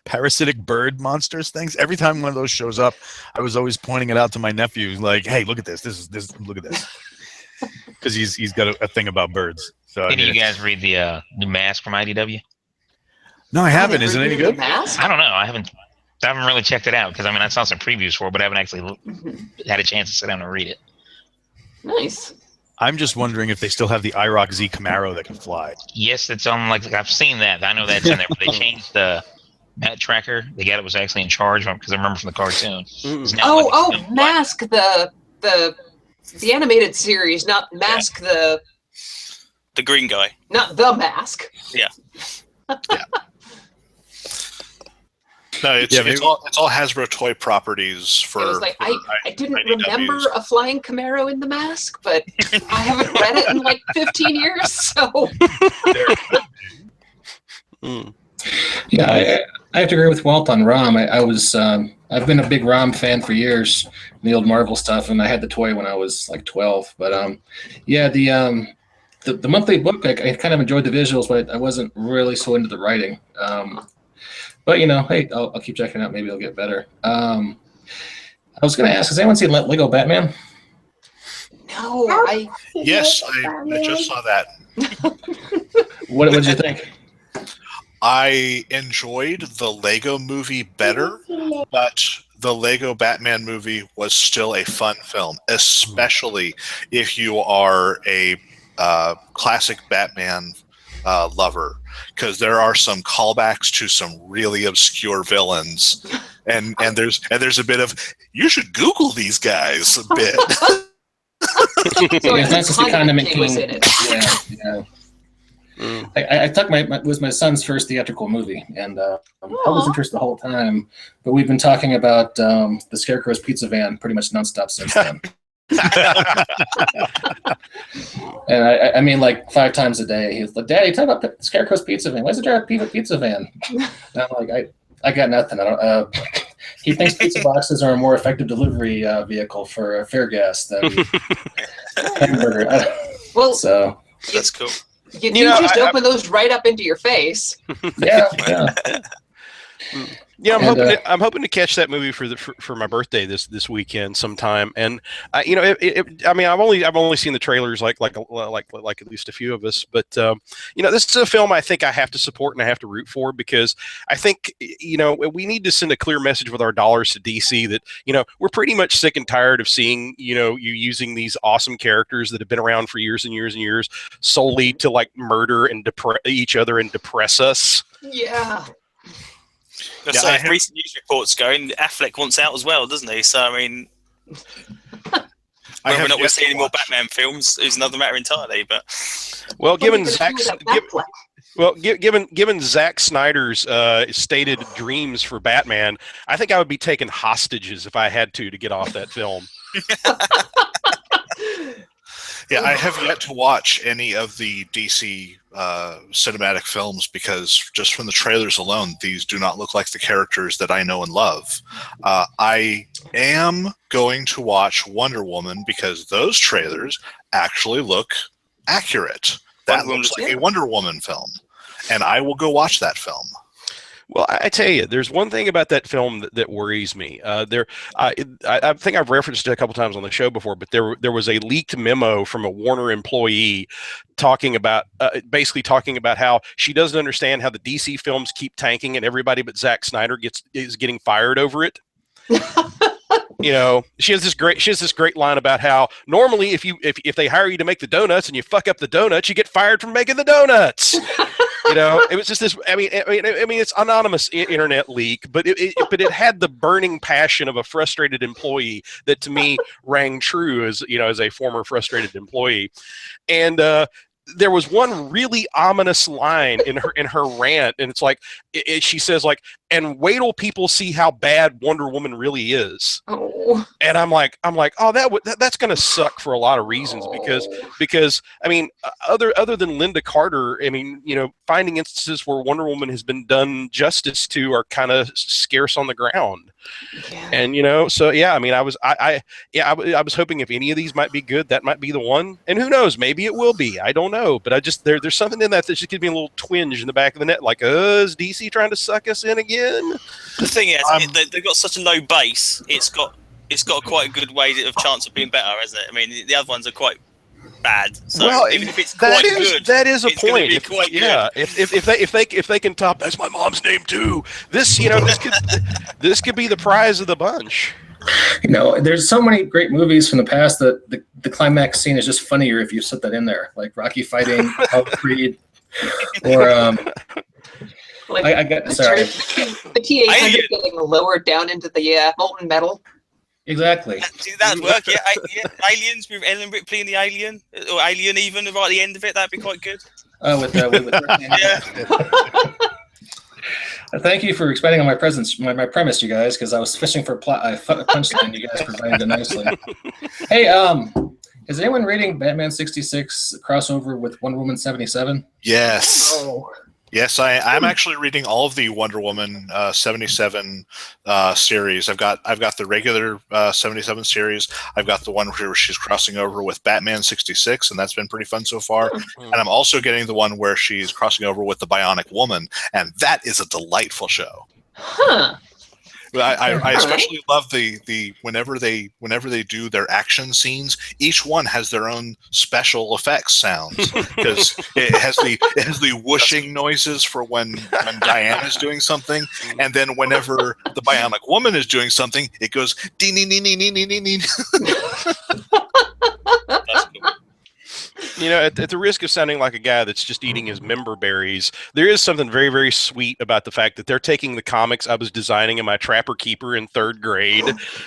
parasitic bird monsters things. Every time one of those shows up, I was always pointing it out to my nephew, like, "Hey, look at this! Look at this!" Because he's got a thing about birds. So Did you guys read the new Mask from IDW? No, I haven't. Is it any good? Mask? I don't know. I haven't really checked it out because I saw some previews for it, but I haven't actually had a chance to sit down and read it. Nice. I'm just wondering if they still have the IROC Z Camaro that can fly. Yes, it's on. Like I've seen that. I know that's in there, but they changed the Matt Tracker. The guy that was actually in charge because I remember from the cartoon. Mask the animated series, not Mask the green guy, not the Mask. Yeah. No, it's all Hasbro toy properties for. It was like I didn't remember a flying Camaro in the Mask, but I haven't read it in like 15 years, so. Yeah, I have to agree with Walt on ROM. I've been a big ROM fan for years, the old Marvel stuff, and I had the toy when I was like 12. But the monthly book, I kind of enjoyed the visuals, but I wasn't really so into the writing. But hey, I'll keep checking it out. Maybe it'll get better. I was going to ask, has anyone seen Lego Batman? No, Yes, I just saw that. What did you think? I enjoyed the Lego movie better, but the Lego Batman movie was still a fun film, especially if you are a classic Batman lover, because there are some callbacks to some really obscure villains, and there's a bit of you should Google these guys a bit. So it's nice to see Condiment King was in it. Yeah. I took it was my son's first theatrical movie, and I was interested the whole time. But we've been talking about the Scarecrow's Pizza Van pretty much nonstop since then. And I mean, like 5 times a day, he's like, "Daddy, talk about the Scarecrow's Pizza Van. Why does it drive a pizza van?" And I'm like, I got nothing. I don't. He thinks pizza boxes are a more effective delivery vehicle for fare gas than hamburger. So that's cool. You just open those right up into your face. Yeah. Yeah, I'm hoping to catch that movie for my birthday this weekend sometime. And I've only seen the trailers like at least a few of us, but this is a film I think I have to support and I have to root for, because I think we need to send a clear message with our dollars to DC that we're pretty much sick and tired of seeing you using these awesome characters that have been around for years and years and years solely to like murder and each other and depress us. Yeah. So if recent news reports going, Affleck wants out as well, doesn't he? So I mean, whether or not we're seeing any more Batman films is another matter entirely. But given Zack Snyder's stated dreams for Batman, I think I would be taking hostages if I had to get off that film. Yeah, I have yet to watch any of the DC cinematic films because just from the trailers alone, these do not look like the characters that I know and love. I am going to watch Wonder Woman because those trailers actually look accurate. That looks like a Wonder Woman film, and I will go watch that film. Well, I tell you, there's one thing about that film that worries me. I think I've referenced it a couple times on the show before, but there was a leaked memo from a Warner employee talking about basically talking about how she doesn't understand how the DC films keep tanking and everybody but Zack Snyder is getting fired over it. You know, she has this great line about how normally if they hire you to make the donuts and you fuck up the donuts, you get fired from making the donuts. You know, it was just this. I mean, it's anonymous internet leak, but it had the burning passion of a frustrated employee that to me rang true as a former frustrated employee, and. There was one really ominous line in her rant, and it's like she says like, "And wait till people see how bad Wonder Woman really is." Oh. And I'm like, oh, that's going to suck for a lot of reasons because I mean, other than Linda Carter, I mean, finding instances where Wonder Woman has been done justice to are kind of scarce on the ground. Yeah. And so yeah, I mean, I was hoping if any of these might be good, that might be the one. And who knows, maybe it will be. I don't know, but I just there's something in that just gives me a little twinge in the back of the net, like, is DC trying to suck us in again? The thing is, they've got such a low base. It's got quite a good way of chance of being better, isn't it? I mean, the other ones are quite bad. So well, even if it's quite good, that is a point. Yeah, if they can top, that's my mom's name too. This this could be the prize of the bunch. There's so many great movies from the past that the climax scene is just funnier if you set that in there, like Rocky fighting Creed, or like I got sorry, the T-800 getting lowered down into the molten metal. Exactly. That'd work. Yeah, Aliens with Ellen Ripley and the Alien, or Alien even right at the end of it. That'd be quite good. Oh, with yeah. Thank you for expanding on my premise, you guys, because I was fishing for a punchline. You guys provided it nicely. Hey, is anyone reading Batman 66 crossover with Wonder Woman 77? Yes. Oh. Yes, I'm actually reading all of the Wonder Woman 77 series. I've got the regular 77 series. I've got the one where she's crossing over with Batman 66, and that's been pretty fun so far. And I'm also getting the one where she's crossing over with the Bionic Woman, and that is a delightful show. Huh. I especially love the whenever they do their action scenes, each one has their own special effects sounds, because it has the whooshing noises for when Diana's doing something, and then whenever the Bionic Woman is doing something, it goes ding ding ding ding ding ding ding. At the risk of sounding like a guy that's just eating his member berries, there is something very, very sweet about the fact that they're taking the comics I was designing in my Trapper Keeper in 3rd grade,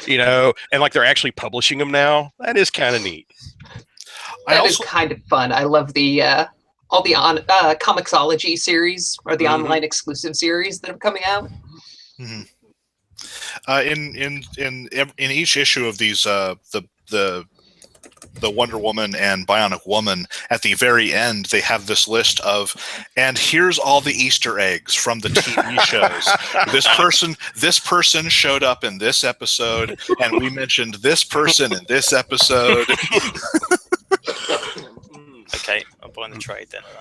and like they're actually publishing them now. That is kind of neat. That is kind of fun. I love the all the Comixology series, or the online exclusive series that are coming out. Mm-hmm. In each issue of these, the Wonder Woman and Bionic Woman, at the very end, they have this list of, and here's all the Easter eggs from the TV shows. This person showed up in this episode, and we mentioned this person in this episode. Okay, I'm buying the trade then of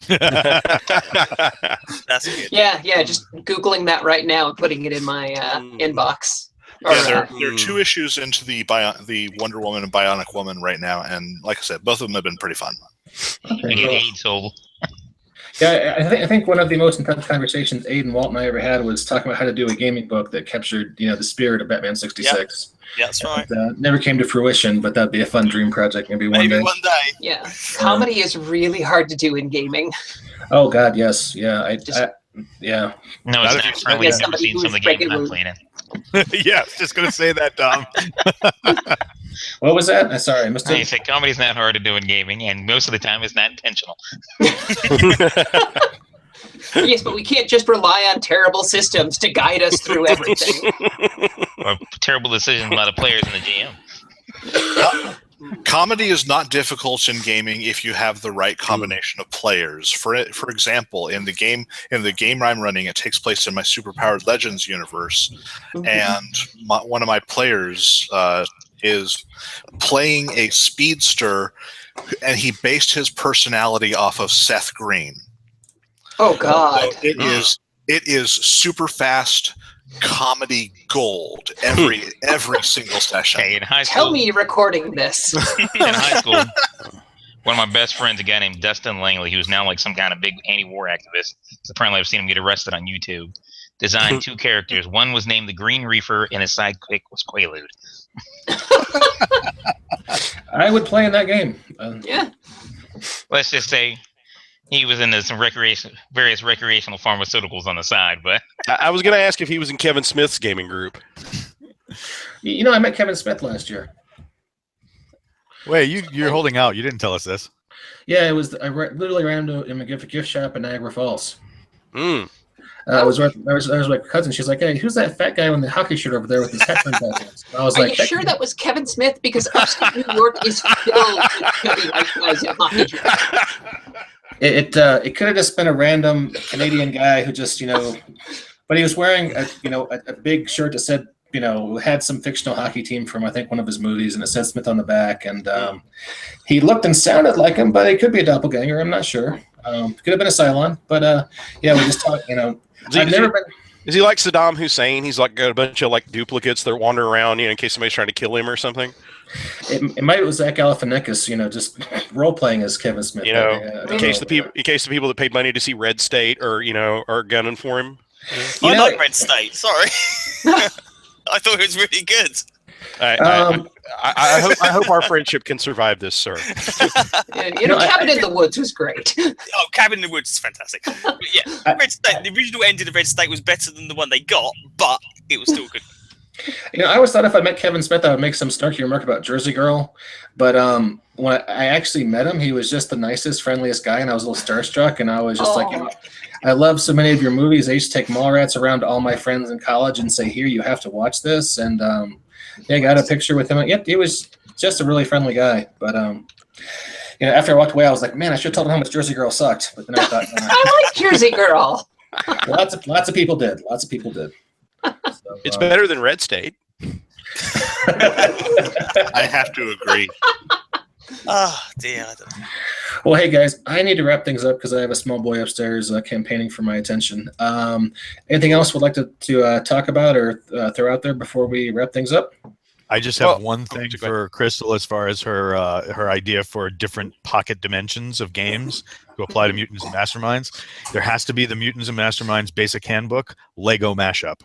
that. That's good. Yeah, just Googling that right now and putting it in my inbox. Yeah, there are 2 issues into the Wonder Woman and Bionic Woman right now, and like I said, both of them have been pretty fun. Yeah, I think one of the most intense conversations Aiden, Walt, and I ever had was talking about how to do a gaming book that captured, the spirit of Batman 66. Yeah, that's right. Never came to fruition, but that'd be a fun dream project. Maybe one day. Yeah, comedy is really hard to do in gaming. Oh God, yes, yeah, yeah. No, it's not. I've seen some of the games I'm playing in. Yeah, just gonna say that, Dom. What was that? Sorry, I missed it. You said comedy's not hard to do in gaming, and most of the time it's not intentional. Yes, but we can't just rely on terrible systems to guide us through everything. Or terrible decisions by the players and the GM. Comedy is not difficult in gaming if you have the right combination of players. For example, in the game I'm running, it takes place in my Superpowered Legends universe, and one of my players is playing a speedster, and he based his personality off of Seth Green. Oh God! So It is super fast comedy gold every single session. Okay, in high school, Tell me you're recording this. in high school, one of my best friends, a guy named Dustin Langley, who's now like some kind of big anti-war activist. So apparently, I've seen him get arrested on YouTube. Designed 2 characters. One was named the Green Reefer, and his sidekick was Quaalude. I would play in that game. Yeah. Let's just say he was into some various recreational pharmaceuticals on the side. But I was going to ask if he was in Kevin Smith's gaming group. You know, I met Kevin Smith last year. Wait, you're holding out. You didn't tell us this. Yeah, it was. I literally ran into him at a gift shop in Niagara Falls. Mm. I was with my cousin. She's like, "Hey, who's that fat guy in the hockey shirt over there with his headphone tattoos?" I was Are like, you sure that was Kevin Smith? Because upstate New York is filled with chubby white guys in hockey shirts. It could have just been a random Canadian guy who just, but he was wearing a big shirt that said, had some fictional hockey team from, I think, one of his movies, and it said Smith on the back. And he looked and sounded like him, but it could be a doppelganger. I'm not sure. Could have been a Cylon, but yeah, we just talked. Is he like Saddam Hussein? He's like got a bunch of like duplicates that wander around, in case somebody's trying to kill him or something. It might have Zach Galifianakis, just role playing as Kevin Smith. In case the people that paid money to see Red State are gunning for him. I like Red State. Sorry, I thought it was really good. I hope our friendship can survive this, sir. Cabin in the Woods was great. Oh, Cabin in the Woods is fantastic. But yeah, Red State. The original ending of Red State was better than the one they got, but it was still good. I always thought if I met Kevin Smith, I would make some snarky remark about Jersey Girl. But when I actually met him, he was just the nicest, friendliest guy, and I was a little starstruck. And I was just like, I love so many of your movies. I used to take Mallrats around to all my friends in college and say, "Here, you have to watch this." And I got a picture with him. Yep, he was just a really friendly guy. But after I walked away, I was like, man, I should have told him how much Jersey Girl sucked. But then I thought, I like Jersey Girl. Lots of people did. Lots of people did. So, it's better than Red State. I have to agree. Oh dear. I don't know. Well, hey guys, I need to wrap things up because I have a small boy upstairs campaigning for my attention. Anything else we'd like to talk about or throw out there before we wrap things up? I just have one thing for Crystal as far as her idea for different pocket dimensions of games to apply to Mutants and Masterminds. There has to be the Mutants and Masterminds basic handbook Lego mashup.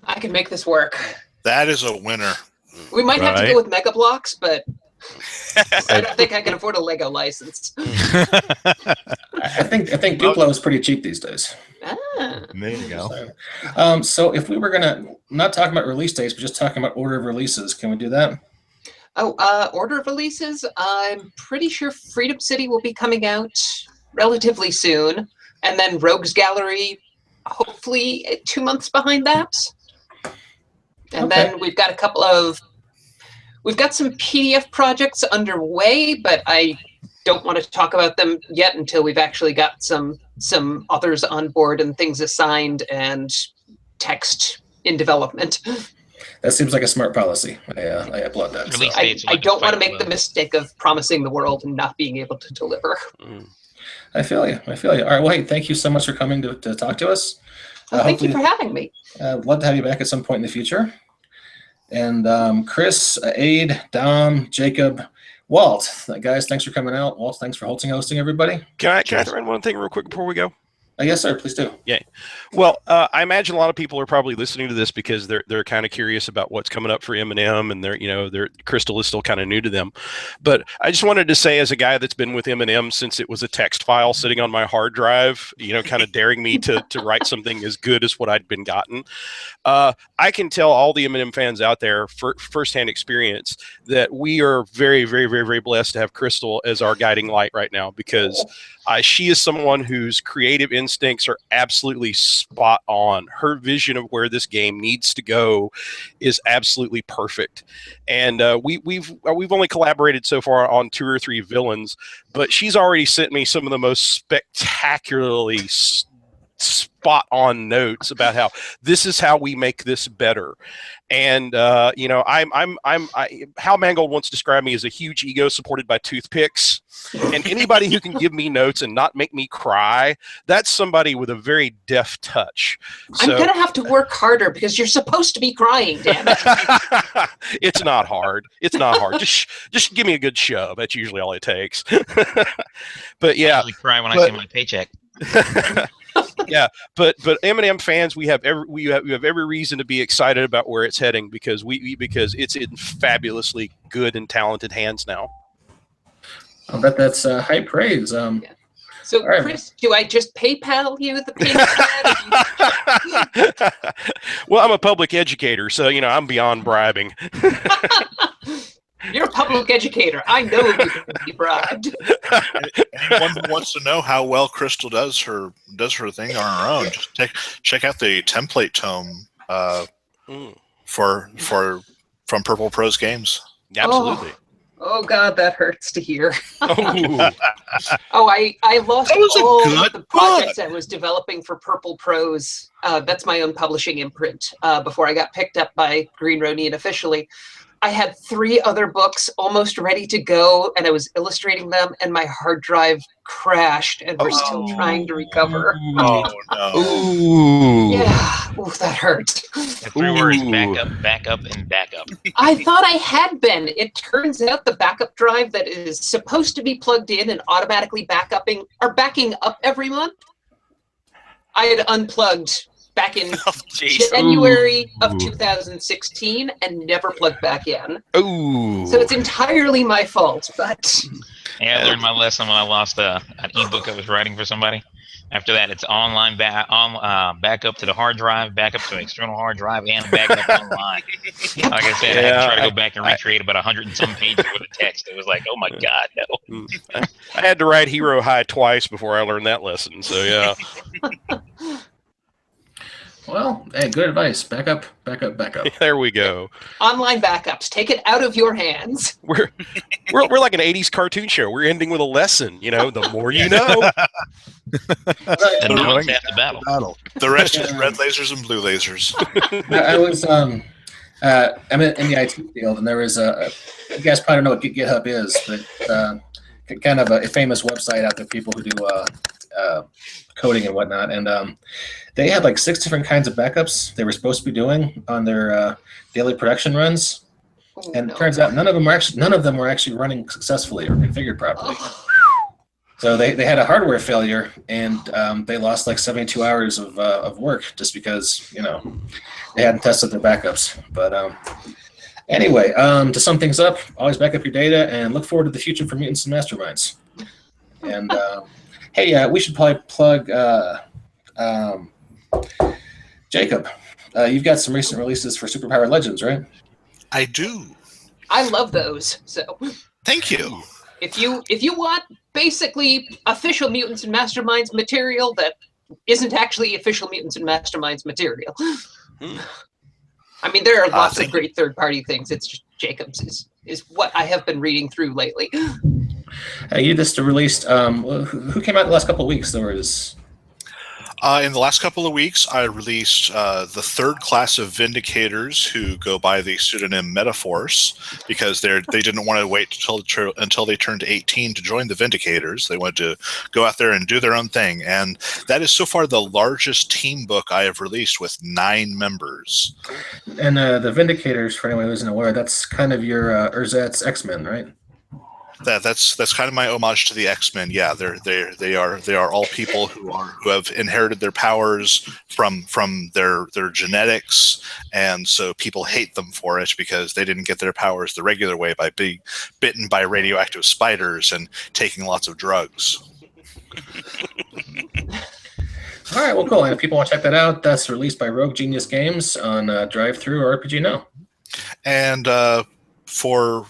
I can make this work. That is a winner. We might have to go with Mega Blocks, but I don't think I can afford a Lego license. I think Duplo is pretty cheap these days. There you go. So if we were gonna not talk about release dates, but just talking about order of releases, can we do that? Order of releases. I'm pretty sure Freedom City will be coming out relatively soon, and then Rogues Gallery, hopefully 2 months behind that. And then we've got some PDF projects underway, but I don't want to talk about them yet until we've actually got some authors on board and things assigned and text in development. That seems like a smart policy. I applaud that. So. I don't want to make the mistake of promising the world and not being able to deliver. I feel you. All right, well, hey, thank you so much for coming to talk to us. Thank you for having me. I'd love to have you back at some point in the future. And Chris, Aid, Dom, Jacob, Walt, guys, thanks for coming out. Walt, thanks for hosting everybody. Can I throw in one thing real quick before we go? Yes, sir. Please do. Yeah. Well, I imagine a lot of people are probably listening to this because they're kind of curious about what's coming up for M&M, and their Crystal is still kind of new to them. But I just wanted to say, as a guy that's been with M&M since it was a text file sitting on my hard drive, kind of daring me to write something as good as what I'd been gotten. I can tell all the M&M fans out there, firsthand experience, that we are very, very, very, very blessed to have Crystal as our guiding light right now, because she is someone whose creative instincts are absolutely spot on. Her vision of where this game needs to go is absolutely perfect. And we've only collaborated so far on 2 or 3 villains, but she's already sent me some of the most spectacularly spot on notes about how this is how we make this better. And Hal Mangold once described me as a huge ego supported by toothpicks. And anybody who can give me notes and not make me cry, that's somebody with a very deft touch. I'm gonna have to work harder because you're supposed to be crying, damn it. It's not hard. It's not hard. Just give me a good shove. That's usually all it takes. But yeah, I usually cry when I see my paycheck. Yeah, but Eminem fans, we have every reason to be excited about where it's heading because it's in fabulously good and talented hands now. I'll bet that's high praise. So, right, Chris, do I just PayPal you the payment? Well, I'm a public educator, so I'm beyond bribing. You're a public educator. I know you can be bribed. Anyone who wants to know how well Crystal does her thing on her own, just check out the template tome from Purple Prose Games. Absolutely. Oh God, that hurts to hear. Oh, I lost all of the projects I was developing for Purple Prose. That's my own publishing imprint. Before I got picked up by Green Ronin officially. I had 3 other books almost ready to go, and I was illustrating them, and my hard drive crashed, and we're still trying to recover. Oh, no. Ooh. Yeah. Ooh, that hurt. The 3 words, backup, and backup. I thought I had been. It turns out the backup drive that is supposed to be plugged in and automatically backing up every month, I had unplugged back in January of 2016 and never plugged back in. Ooh. So it's entirely my fault, but... Yeah, I learned my lesson when I lost an ebook I was writing for somebody. After that, it's online backup to the hard drive, backup to external hard drive, and backup online. Like I said, I had to try to go back and recreate about 100 and some pages worth of text. It was like, oh my God, no. I had to write Hero High twice before I learned that lesson, so yeah. Well, hey, good advice. Backup. There we go. Online backups. Take it out of your hands. We're like an 80s cartoon show. We're ending with a lesson. The more you know. And knowing's half the battle. The rest is red lasers and blue lasers. I was I'm in the IT field, and there was you guys probably don't know what GitHub is, but kind of a famous website out there, people who do coding and whatnot, and they had like 6 different kinds of backups they were supposed to be doing on their daily production runs, and it turns out none of them were actually running successfully or configured properly. So they had a hardware failure, and they lost like 72 hours of work just because they hadn't tested their backups. But anyway, to sum things up, always back up your data and look forward to the future for Mutants and Masterminds. And hey, we should probably plug Jacob. You've got some recent releases for Superpowered Legends, right? I do. I love those. So thank you. If you want basically official Mutants and Masterminds material that isn't actually official Mutants and Masterminds material. I mean, there are lots of great third-party things. It's just Jacob's is what I have been reading through lately. You just released. Who came out in the last couple of weeks? There was. In the last couple of weeks, I released the 3rd class of Vindicators, who go by the pseudonym Metaforce, because they didn't want to wait until they turned 18 to join the Vindicators. They wanted to go out there and do their own thing, and that is so far the largest team book I have released, with 9 members. And the Vindicators, for anyone who isn't aware, that's kind of your Urzet's X-Men, right? That's kind of my homage to the X-Men. Yeah, they are all people who have inherited their powers from their genetics, and so people hate them for it because they didn't get their powers the regular way by being bitten by radioactive spiders and taking lots of drugs. All right, well, cool. And if people want to check that out, that's released by Rogue Genius Games on Drive-Thru or RPG Now. And for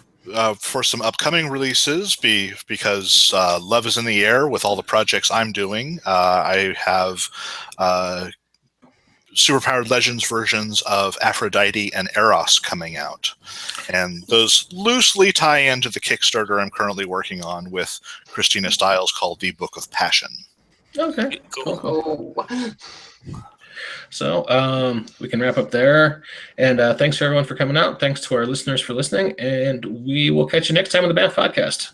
some upcoming releases, because love is in the air with all the projects I'm doing, I have Superpowered Legends versions of Aphrodite and Eros coming out. And those loosely tie into the Kickstarter I'm currently working on with Christina Stiles called The Book of Passion. Okay. Cool. So we can wrap up there. And thanks for everyone for coming out. Thanks to our listeners for listening. And we will catch you next time on the Banff Podcast.